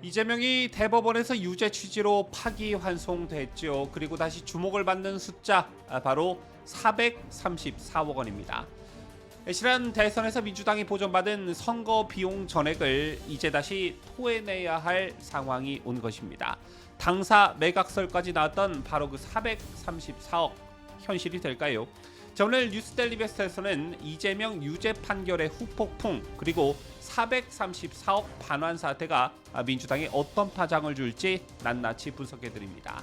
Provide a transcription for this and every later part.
이재명이 대법원에서 유죄 취지로 파기환송됐죠. 그리고 다시 주목을 받는 숫자 바로 434억 원입니다. 지난 대선에서 민주당이 보전받은 선거 비용 전액을 이제 다시 토해내야 할 상황이 온 것입니다. 당사 매각설까지 나왔던 바로 그 434억 현실이 될까요? 자, 오늘 뉴스데일리 베스트에서는 이재명 유죄 판결의 후폭풍 그리고 434억 반환 사태가 민주당에 어떤 파장을 줄지 낱낱이 분석해드립니다.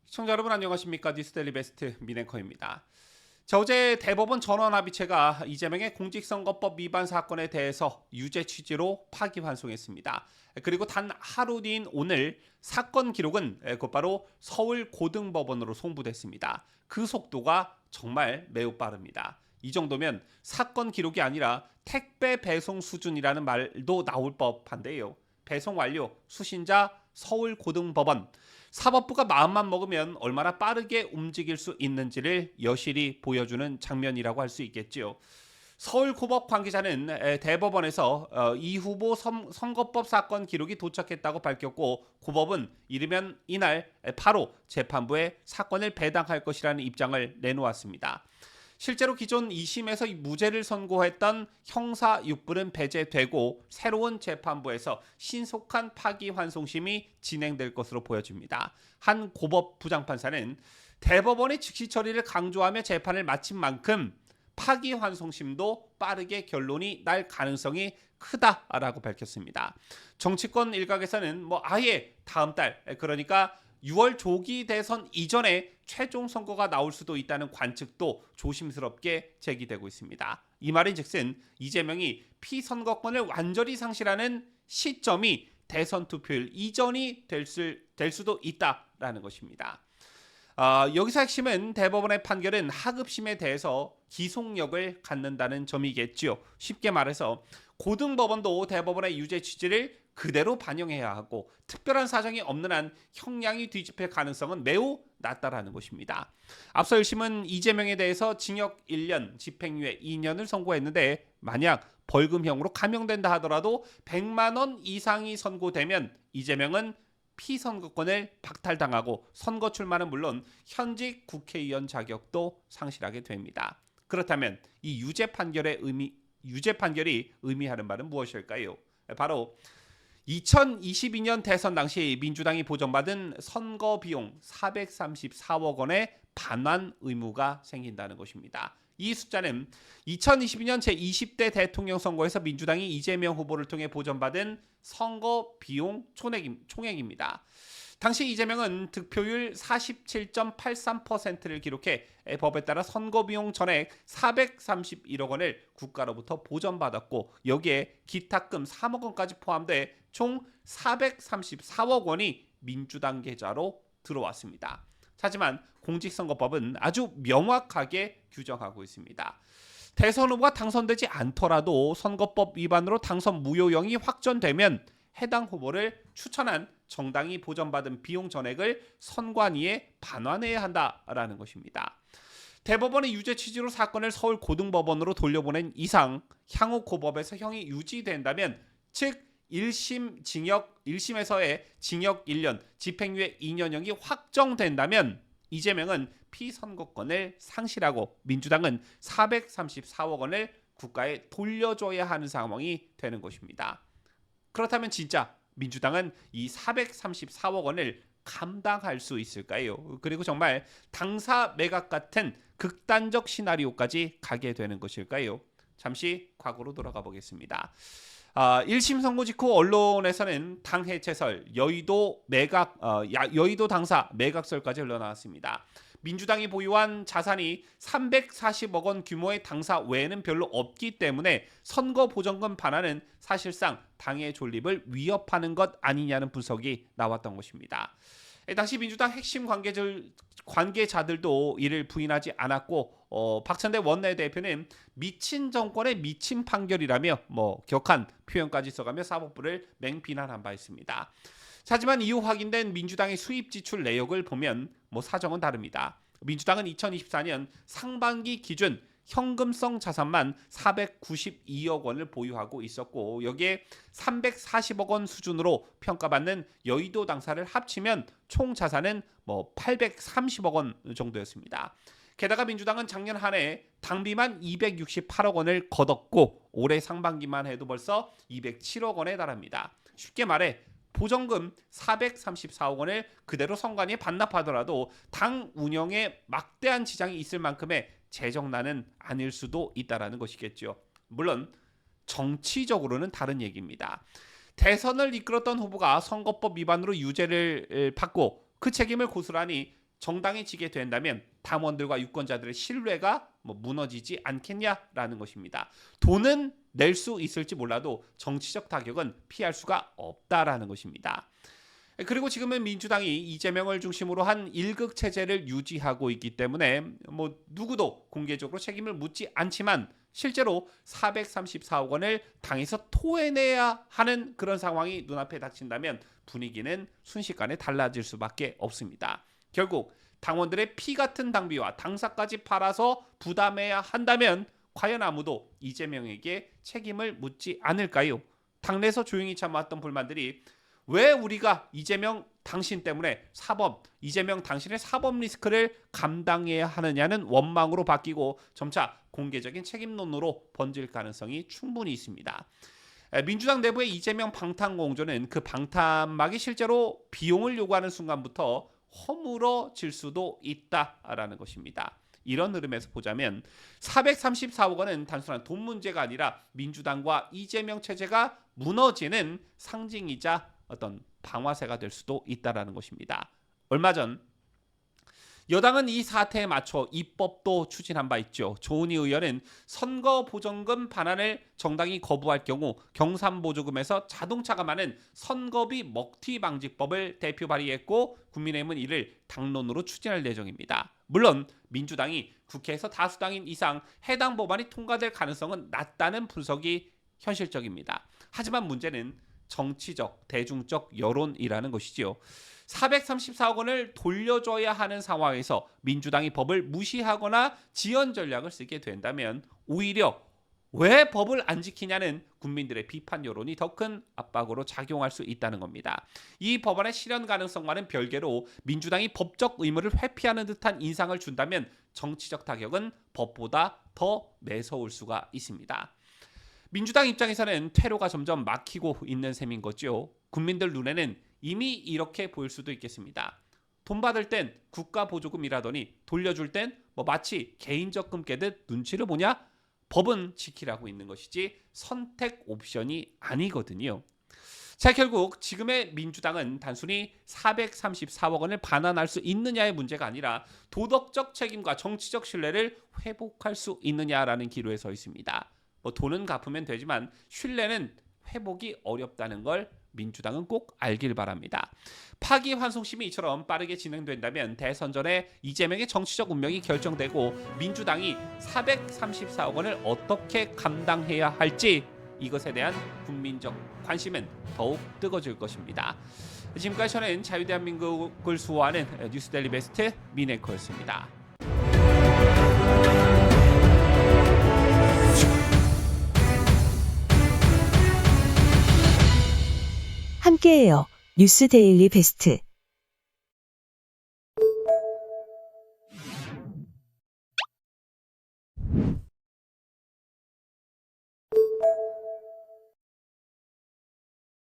시청자 여러분 안녕하십니까? 뉴스데일리 베스트 민앵커입니다. 자, 어제 대법원 전원합의체가 이재명의 공직선거법 위반 사건에 대해서 유죄 취지로 파기환송했습니다. 그리고 단 하루 뒤인 오늘 사건 기록은 곧바로 서울고등법원으로 송부됐습니다. 그 속도가 정말 매우 빠릅니다. 이 정도면 사건 기록이 아니라 택배 배송 수준이라는 말도 나올 법한데요. 배송 완료, 수신자 서울고등법원. 사법부가 마음만 먹으면 얼마나 빠르게 움직일 수 있는지를 여실히 보여주는 장면이라고 할 수 있겠지요. 서울고법 관계자는 대법원에서 이 후보 선거법 사건 기록이 도착했다고 밝혔고 고법은 이르면 이날 바로 재판부에 사건을 배당할 것이라는 입장을 내놓았습니다. 실제로 기존 2심에서 무죄를 선고했던 형사 6부는 배제되고 새로운 재판부에서 신속한 파기환송심이 진행될 것으로 보여집니다. 한 고법 부장판사는 대법원의 즉시 처리를 강조하며 재판을 마친 만큼 파기환송심도 빠르게 결론이 날 가능성이 크다라고 밝혔습니다. 정치권 일각에서는 아예 다음 달 그러니까 6월 조기 대선 이전에 최종 선거가 나올 수도 있다는 관측도 조심스럽게 제기되고 있습니다. 이 말인즉슨 이재명이 피선거권을 완전히 상실하는 시점이 대선 투표일 이전이 될 수도 있다라는 것입니다. 여기서 핵심은 대법원의 판결은 하급심에 대해서 기속력을 갖는다는 점이겠지요. 쉽게 말해서 고등법원도 대법원의 유죄 취지를 그대로 반영해야 하고 특별한 사정이 없는 한 형량이 뒤집힐 가능성은 매우 낮다라는 것입니다. 앞서 1심은 이재명에 대해서 징역 1년, 집행유예 2년을 선고했는데 만약 벌금형으로 감형된다 하더라도 100만 원 이상이 선고되면 이재명은 피선거권을 박탈당하고 선거 출마는 물론 현직 국회의원 자격도 상실하게 됩니다. 그렇다면 이 유죄 판결이 의미하는 말은 무엇일까요? 바로 2022년 대선 당시 민주당이 보전받은 선거 비용 434억 원의 반환 의무가 생긴다는 것입니다. 이 숫자는 2022년 제20대 대통령 선거에서 민주당이 이재명 후보를 통해 보전받은 선거 비용 총액입니다. 당시 이재명은 득표율 47.83%를 기록해 법에 따라 선거비용 전액 431억 원을 국가로부터 보전받았고 여기에 기타금 3억 원까지 포함돼 총 434억 원이 민주당 계좌로 들어왔습니다. 하지만 공직선거법은 아주 명확하게 규정하고 있습니다. 대선 후보가 당선되지 않더라도 선거법 위반으로 당선 무효형이 확정되면 해당 후보를 추천한 정당이 보전받은 비용 전액을 선관위에 반환해야 한다라는 것입니다. 대법원의 유죄 취지로 사건을 서울고등법원으로 돌려보낸 이상 향후 고법에서 형이 유지된다면 즉 1심에서의 징역 1년, 집행유예 2년형이 확정된다면 이재명은 피선거권을 상실하고 민주당은 434억 원을 국가에 돌려줘야 하는 상황이 되는 것입니다. 그렇다면 진짜 민주당은 이 434억 원을 감당할 수 있을까요? 그리고 정말 당사 매각 같은 극단적 시나리오까지 가게 되는 것일까요? 잠시 과거로 돌아가 보겠습니다. 1심 선고 직후 언론에서는 당 해체설, 여의도 당사 매각설까지 흘러나왔습니다. 민주당이 보유한 자산이 340억 원 규모의 당사 외에는 별로 없기 때문에 선거 보전금 반환은 사실상 당의 존립을 위협하는 것 아니냐는 분석이 나왔던 것입니다. 당시 민주당 핵심 관계자들도 이를 부인하지 않았고 박찬대 원내대표는 미친 정권의 미친 판결이라며 격한 표현까지 써가며 사법부를 맹비난한 바 있습니다. 하지만 이후 확인된 민주당의 수입 지출 내역을 보면 사정은 다릅니다. 민주당은 2024년 상반기 기준 현금성 자산만 492억 원을 보유하고 있었고 여기에 340억 원 수준으로 평가받는 여의도 당사를 합치면 총 자산은 830억 원 정도였습니다. 게다가 민주당은 작년 한 해 당비만 268억 원을 거뒀고 올해 상반기만 해도 벌써 207억 원에 달합니다. 쉽게 말해 보정금 434억 원을 그대로 선관위에 반납하더라도 당 운영에 막대한 지장이 있을 만큼의 재정난은 아닐 수도 있다라는 것이겠죠. 물론 정치적으로는 다른 얘기입니다. 대선을 이끌었던 후보가 선거법 위반으로 유죄를 받고 그 책임을 고스란히 정당이 지게 된다면 당원들과 유권자들의 신뢰가 무너지지 않겠냐라는 것입니다. 돈은 낼 수 있을지 몰라도 정치적 타격은 피할 수가 없다라는 것입니다. 그리고 지금은 민주당이 이재명을 중심으로 한 1극 체제를 유지하고 있기 때문에 누구도 공개적으로 책임을 묻지 않지만 실제로 434억 원을 당에서 토해내야 하는 그런 상황이 눈앞에 닥친다면 분위기는 순식간에 달라질 수밖에 없습니다. 결국 당원들의 피 같은 당비와 당사까지 팔아서 부담해야 한다면 과연 아무도 이재명에게 책임을 묻지 않을까요? 당내에서 조용히 참아왔던 불만들이 왜 우리가 이재명 당신 때문에 이재명 당신의 사법 리스크를 감당해야 하느냐는 원망으로 바뀌고 점차 공개적인 책임론으로 번질 가능성이 충분히 있습니다. 민주당 내부의 이재명 방탄 공조는 그 방탄막이 실제로 비용을 요구하는 순간부터 허물어질 수도 있다라는 것입니다. 이런 흐름에서 보자면 434억 원은 단순한 돈 문제가 아니라 민주당과 이재명 체제가 무너지는 상징이자 어떤 방아쇠가 될 수도 있다라는 것입니다. 얼마 전 여당은 이 사태에 맞춰 입법도 추진한 바 있죠. 조은희 의원은 선거 보정금 반환을 정당이 거부할 경우 경산보조금에서 자동차가 많은 선거비 먹튀 방지법을 대표 발의했고 국민의힘은 이를 당론으로 추진할 예정입니다. 물론 민주당이 국회에서 다수당인 이상 해당 법안이 통과될 가능성은 낮다는 분석이 현실적입니다. 하지만 문제는 정치적, 대중적 여론이라는 것이지요. 434억 원을 돌려줘야 하는 상황에서 민주당이 법을 무시하거나 지연 전략을 쓰게 된다면 오히려 왜 법을 안 지키냐는 국민들의 비판 여론이 더 큰 압박으로 작용할 수 있다는 겁니다. 이 법안의 실현 가능성과는 별개로 민주당이 법적 의무를 회피하는 듯한 인상을 준다면 정치적 타격은 법보다 더 매서울 수가 있습니다. 민주당 입장에서는 퇴로가 점점 막히고 있는 셈인 거죠. 국민들 눈에는 이미 이렇게 보일 수도 있겠습니다. 돈 받을 땐 국가 보조금이라더니 돌려줄 땐 마치 개인적금 깨듯 눈치를 보냐? 법은 지키라고 있는 것이지 선택 옵션이 아니거든요. 자, 결국 지금의 민주당은 단순히 434억 원을 반환할 수 있느냐의 문제가 아니라 도덕적 책임과 정치적 신뢰를 회복할 수 있느냐라는 기로에 서 있습니다. 돈은 갚으면 되지만 신뢰는 회복이 어렵다는 걸 민주당은 꼭 알길 바랍니다. 파기환송심이 이처럼 빠르게 진행된다면 대선 전에 이재명의 정치적 운명이 결정되고 민주당이 434억 원을 어떻게 감당해야 할지 이것에 대한 국민적 관심은 더욱 뜨거워질 것입니다. 지금까지 저는 자유대한민국을 수호하는 뉴스데일리 베스트 민앵커였습니다. 함께해요. 뉴스 데일리 베스트.